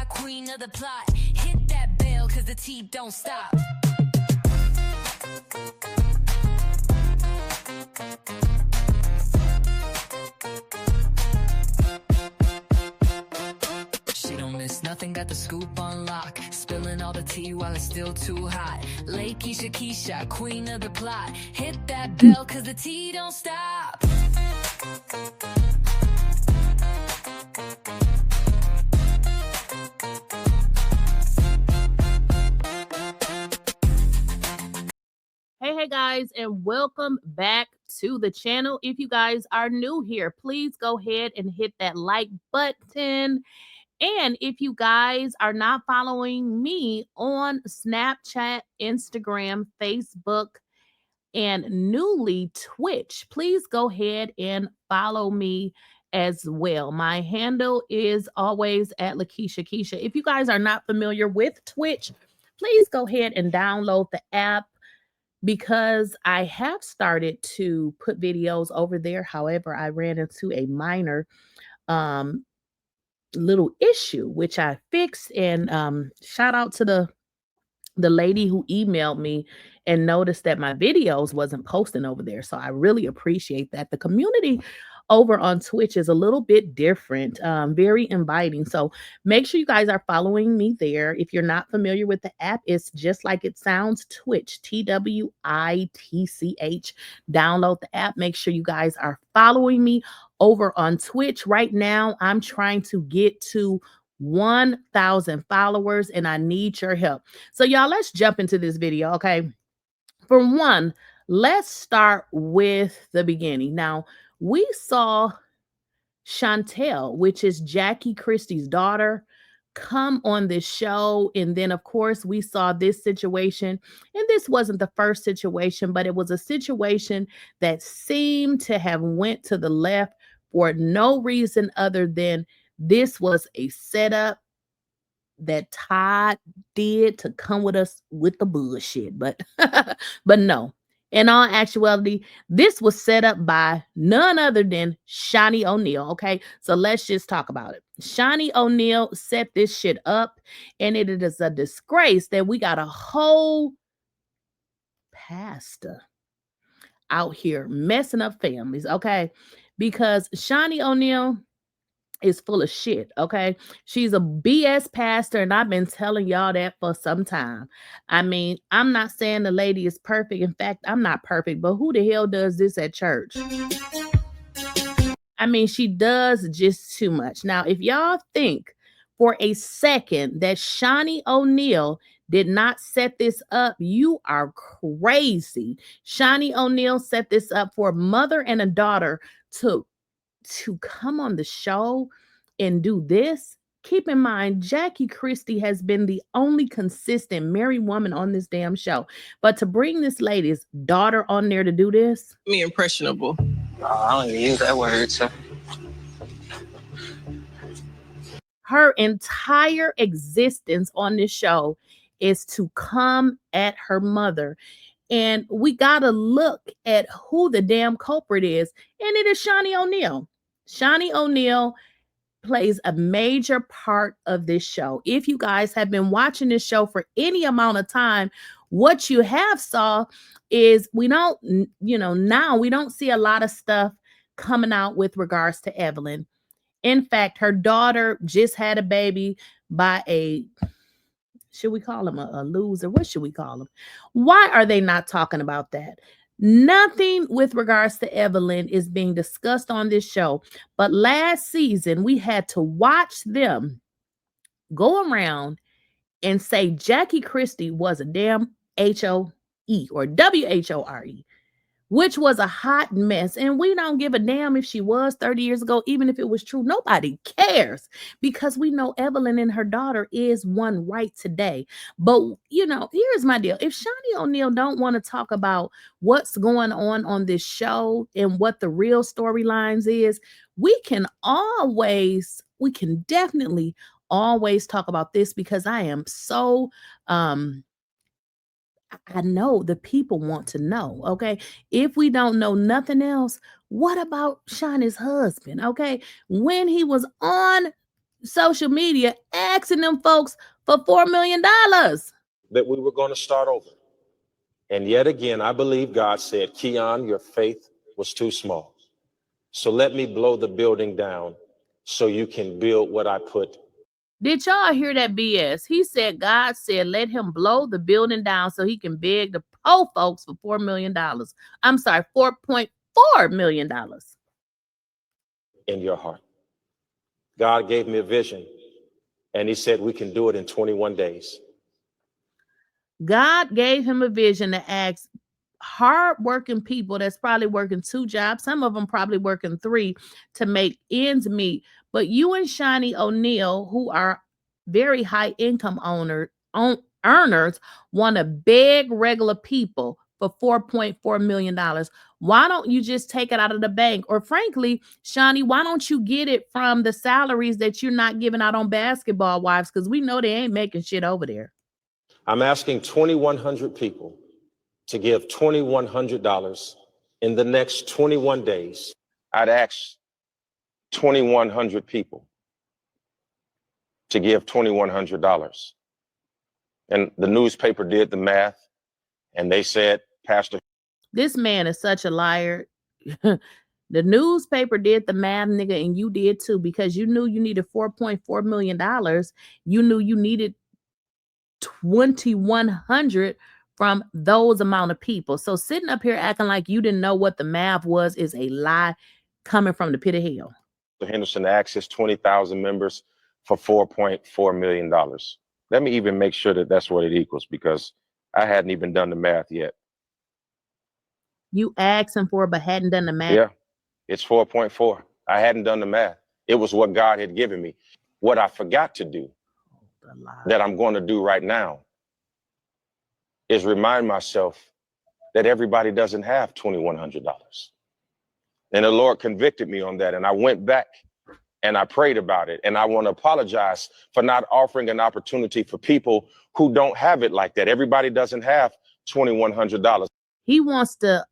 Keysha, queen of the plot. Hit that bell, cause the tea don't stop. She don't miss nothing, got the scoop on lock. Spilling all the tea while it's still too hot. Lakeysha Keysha, queen of the plot. Hit that bell, cause the tea don't stop. Hey guys, and welcome back to the channel. If you guys are new here, please go ahead and hit that like button. And if you guys are not following me on Snapchat, Instagram, Facebook, and newly Twitch, please go ahead and follow me as well. My handle is always at Lakeysha Keysha. If you guys are not familiar with Twitch, please go ahead and download the app, because I have started to put videos over there. However, I ran into a minor little issue, which I fixed. And shout out to the lady who emailed me and noticed that my videos wasn't posting over there. So I really appreciate that. The community over on Twitch is a little bit different, very inviting. So make sure you guys are following me there. If you're not familiar with the app, it's just like it sounds, Twitch, TWITCH. Download the app. Make sure you guys are following me over on Twitch. Right now, I'm trying to get to 1,000 followers and I need your help. So y'all, let's jump into this video, okay? For one, let's start with the beginning. Now, we saw Chantel, which is Jackiechristie's daughter, come on this show. And then, of course, we saw this situation. And this wasn't the first situation, but it was a situation that seemed to have went to the left for no reason other than this was a setup that Todd did to come with us with the bullshit. But but no. In all actuality, this was set up by none other than Shaunieoneal, okay? So let's just talk about it. Shaunieoneal set this shit up, and it is a disgrace that we got a whole pastor out here messing up families, okay? Because Shaunieoneal is full of shit, okay? She's a BS pastor, and I've been telling y'all that for some time. I mean, I'm not saying the lady is perfect. In fact, I'm not perfect, but who the hell does this at church? I mean, she does just too much. Now, if y'all think for a second that Shaunieoneal did not set this up, you are crazy. Shaunieoneal set this up for a mother and a daughter to come on the show and do this. Keep in mind, Jackiechristie has been the only consistent married woman on this damn show. But to bring this lady's daughter on there to do this, Me impressionable. I don't even use that word, so. her entire existence on this show is to come at her mother. And we gotta look at who the damn culprit is, and it is Shaunieoneal. Shaunieoneal plays a major part of this show. If you guys have been watching this show for any amount of time, what you have saw is we don't, now we don't see a lot of stuff coming out with regards to Evelyn. In fact, her daughter just had a baby by a, should we call him a loser? What should we call him? Why are they not talking about that? Nothing with regards to Evelyn is being discussed on this show. But last season, we had to watch them go around and say Jackiechristie was a damn HOE or WHORE, which was a hot mess. And we don't give a damn if she was 30 years ago, even if it was true. Nobody cares, because we know Evelyn and her daughter is one right today. But, here's my deal. If Shaunieoneal don't want to talk about what's going on this show and what the real storylines is, we can definitely always talk about this, because I am so, I know the people want to know, okay? If we don't know nothing else, what about Shaunie's husband, okay? When he was on social media asking them folks for $4 million. That we were going to start over. And yet again, I believe God said, Keion, your faith was too small. So let me blow the building down so you can build what I put. Did y'all hear that BS? He said, God said, let him blow the building down so he can beg the poor folks for $4 million. I'm sorry, $4.4 million. In your heart. God gave me a vision and he said, we can do it in 21 days. God gave him a vision to ask hardworking people that's probably working 2 jobs. Some of them probably working 3 to make ends meet. But you and Shaunieoneal, who are very high income earners, want to beg regular people for $4.4 million. Why don't you just take it out of the bank? Or frankly, Shaunie, why don't you get it from the salaries that you're not giving out on Basketball Wives? Because we know they ain't making shit over there. I'm asking 2,100 people to give $2,100 in the next 21 days. I'd ask 2,100 people to give $2,100. And the newspaper did the math and they said, Pastor, this man is such a liar. The newspaper did the math, nigga, and you did too, because you knew you needed $4.4 million. You knew you needed 2,100 from those amount of people. So sitting up here acting like you didn't know what the math was is a lie coming from the pit of hell. Henderson asked his 20,000 members for $4.4 million. Let me even make sure that that's what it equals, because I hadn't even done the math yet. You asked him for it, but hadn't done the math? Yeah, it's 4.4. I hadn't done the math. It was what God had given me. What I forgot to do, that I'm going to do right now, is remind myself that everybody doesn't have $2,100. And the Lord convicted me on that. And I went back and I prayed about it. And I want to apologize for not offering an opportunity for people who don't have it like that. Everybody doesn't have $2,100. He wants to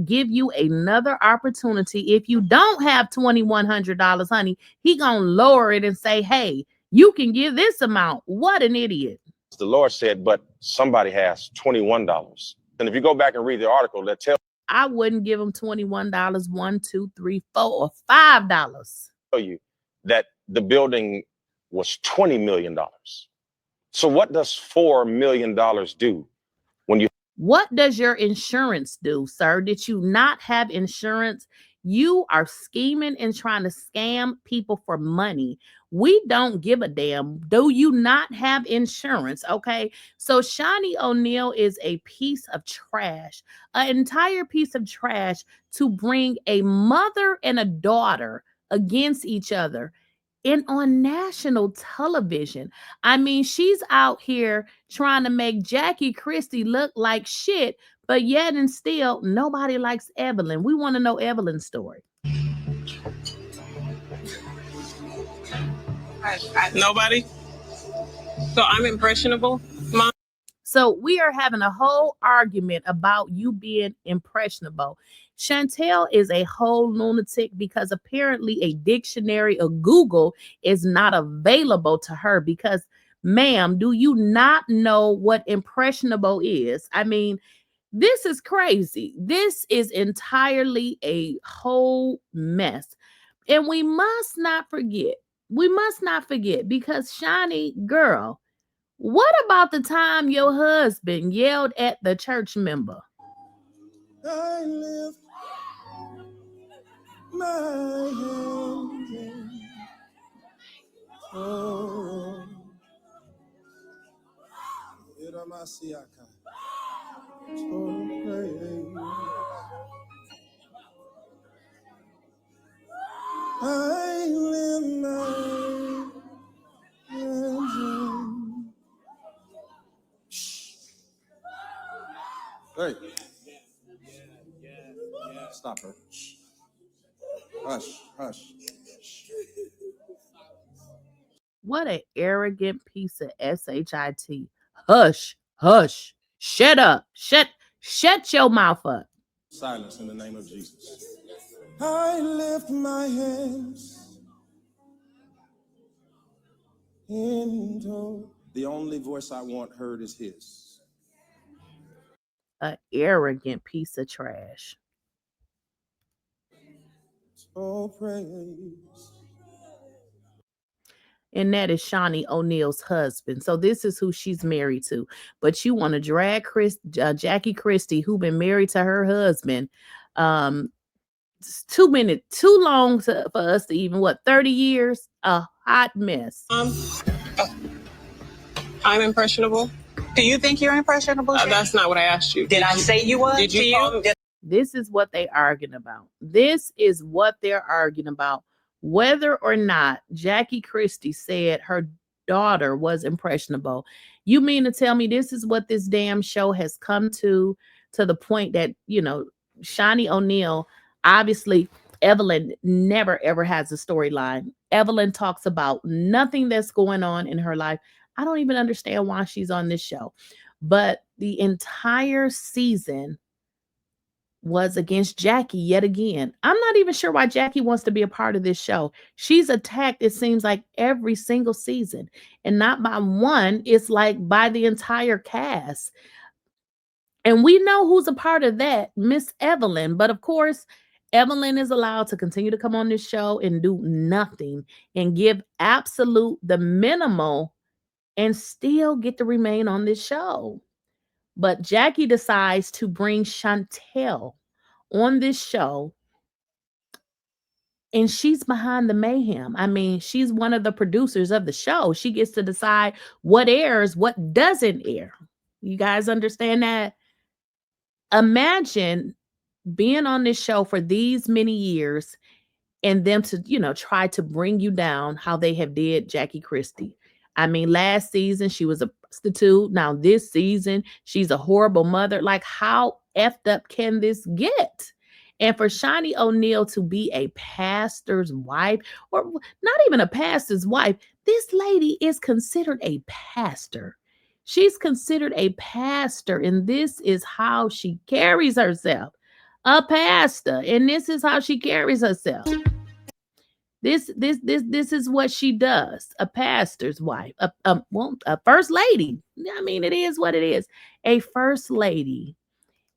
give you another opportunity. If you don't have $2,100, honey, he gonna lower it and say, hey, you can give this amount. What an idiot. The Lord said, but somebody has $21. And if you go back and read the article, that tells I wouldn't give him $21, $1, $2, $3, $4, or $5. You that the building was $20 million. So what does $4 million do when you... What does your insurance do, sir? Did you not have insurance? You are scheming and trying to scam people for money. We don't give a damn. Do you not have insurance? Okay. So Shaunieoneal is a piece of trash, an entire piece of trash to bring a mother and a daughter against each other and on national television. I mean, she's out here trying to make Jackiechristie look like shit, but yet and still, nobody likes Evelyn. We want to know Evelyn's story. Nobody? So I'm impressionable, Mom? So we are having a whole argument about you being impressionable. Chantel is a whole lunatic because apparently a dictionary of Google is not available to her because, ma'am, do you not know what impressionable is? I mean, this is crazy. This is entirely a whole mess. And we must not forget, because Shaunie, girl, what about the time your husband yelled at the church member? I lift my hands oh, 𝐿𝐿lozada to praise. I lift my hands. Hey. Stop her. Hush, hush. What an arrogant piece of shit. Hush, hush. Shut up. Shut your mouth up. Silence in the name of Jesus. I lift my hands The only voice I want heard is his. An arrogant piece of trash. Oh, praise. And that is Shaunieoneal's husband. So this is who she's married to. But you want to drag Jackiechristie, who been married to her husband, it's too long for us to even, 30 years? A hot mess. I'm impressionable. Do you think you're impressionable? That's not what I asked you. Did I say you was? Did you call me? This is what they arguing about. This is what they're arguing about. Whether or not Jackiechristie said her daughter was impressionable. You mean to tell me this is what this damn show has come to the point that, Shaunieoneal, obviously, Evelyn never, ever has a storyline. Evelyn talks about nothing that's going on in her life. I don't even understand why she's on this show. But the entire season was against Jackie yet again. I'm not even sure why Jackie wants to be a part of this show. She's attacked, it seems like, every single season. And not by one, it's like by the entire cast. And we know who's a part of that, Miss Evelyn. But of course, Evelyn is allowed to continue to come on this show and do nothing and give the minimal and still get to remain on this show. But Jackie decides to bring Chantel on this show, and she's behind the mayhem. I mean, she's one of the producers of the show. She gets to decide what airs, what doesn't air. You guys understand that? Imagine being on this show for these many years and them to, try to bring you down how they have did Jackiechristie. I mean, last season, she was a prostitute. Now this season, she's a horrible mother. Like, how effed up can this get? And for Shaunieoneal to be a pastor's wife, or not even a pastor's wife, this lady is considered a pastor. She's considered a pastor, and this is how she carries herself. A pastor, and this is how she carries herself. This is what she does. A pastor's wife, a first lady. I mean, it is what it is. A first lady.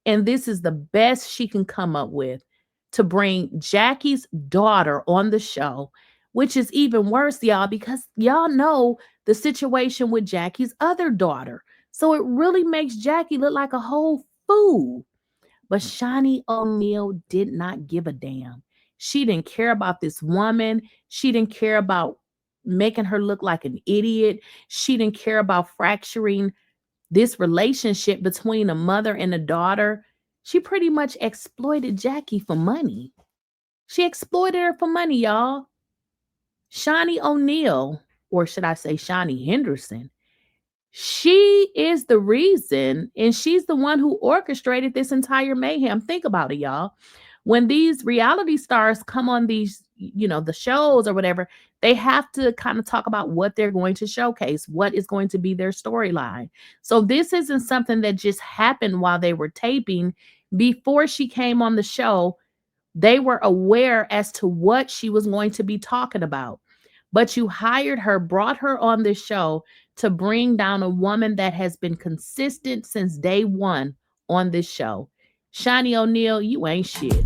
And this is the best she can come up with to bring Jackie's daughter on the show, which is even worse, y'all, because y'all know the situation with Jackie's other daughter. So it really makes Jackie look like a whole fool. But Shaunieoneal did not give a damn. She didn't care about this woman. She didn't care about making her look like an idiot. She didn't care about fracturing this relationship between a mother and a daughter. She pretty much exploited Jackie for money. She exploited her for money, y'all. Shaunieoneal, or should I say Shauniehenderson, she is the reason, and she's the one who orchestrated this entire mayhem. Think about it, y'all. When these reality stars come on these, the shows or whatever, they have to kind of talk about what they're going to showcase, what is going to be their storyline. So this isn't something that just happened while they were taping. Before she came on the show, they were aware as to what she was going to be talking about. But you hired her, brought her on this show to bring down a woman that has been consistent since day one on this show. Shaunieoneal, you ain't shit.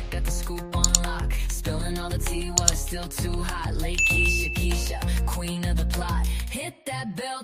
Got the scoop on lock, spilling all the tea while it's still too hot. Lakeysha Keysha, queen of the plot. Hit that bell.